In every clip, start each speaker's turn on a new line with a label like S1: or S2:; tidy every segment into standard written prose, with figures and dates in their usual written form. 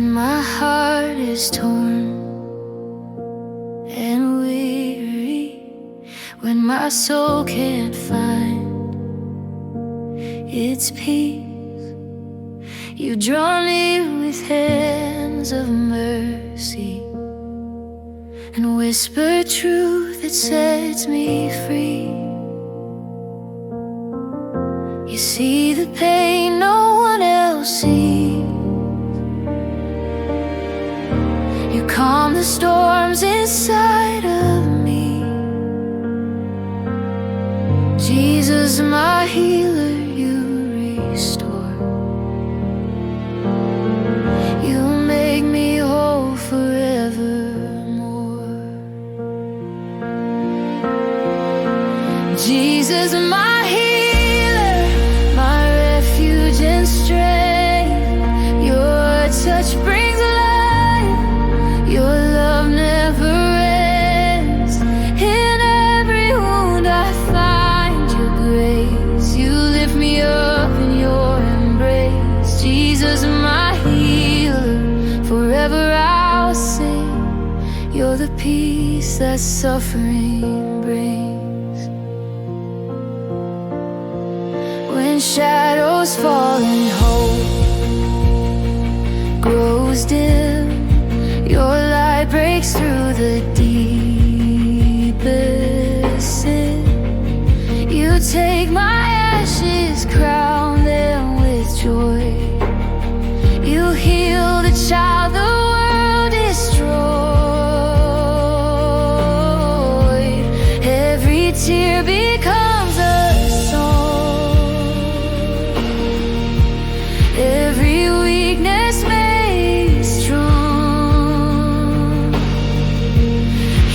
S1: When my heart is torn and weary, when my soul can't find its peace, you draw near with hands of mercy and whisper truth that sets me free. You see the pain no one else sees. You calm the storms inside of me. Jesus, my healer, you restore. You make me whole forevermore. Jesus, my healer, my refuge and strength. Your touch brings life. Your love never ends. In every wound I find your grace. You lift me up in your embrace. Jesus, my healer, forever I'll sing. You're the peace that suffering brings. When shadows fall and hope grows dim, your light breaks through the deepest sin. You take my ashes, crown them with joy. You heal the child the world destroyed. Every tear becomes a song. Every weakness made strong.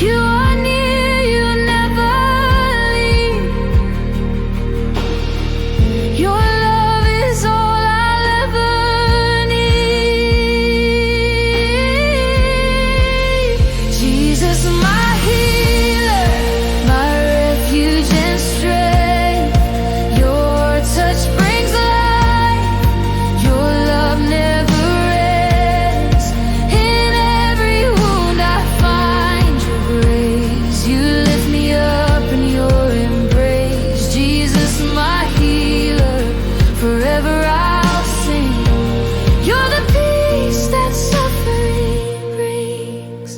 S1: You are near, you never leave. Your love is all I'll ever need. Jesus, my healer, my refuge and strength. Your touch brings life. Your love never ends. In every wound I find your grace. You lift me up in your embrace. Jesus, my healer, forever I'll sing. You're the peace that suffering brings.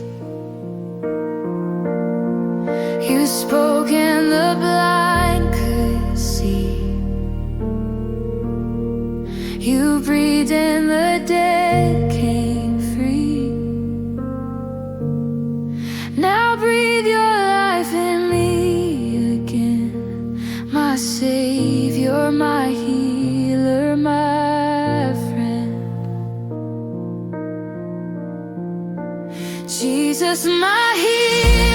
S1: You spoke and the blind could see. You breathed and the dead came free. Now breathe your life in me again. My Savior, my healer, my friend. Jesus, my healer.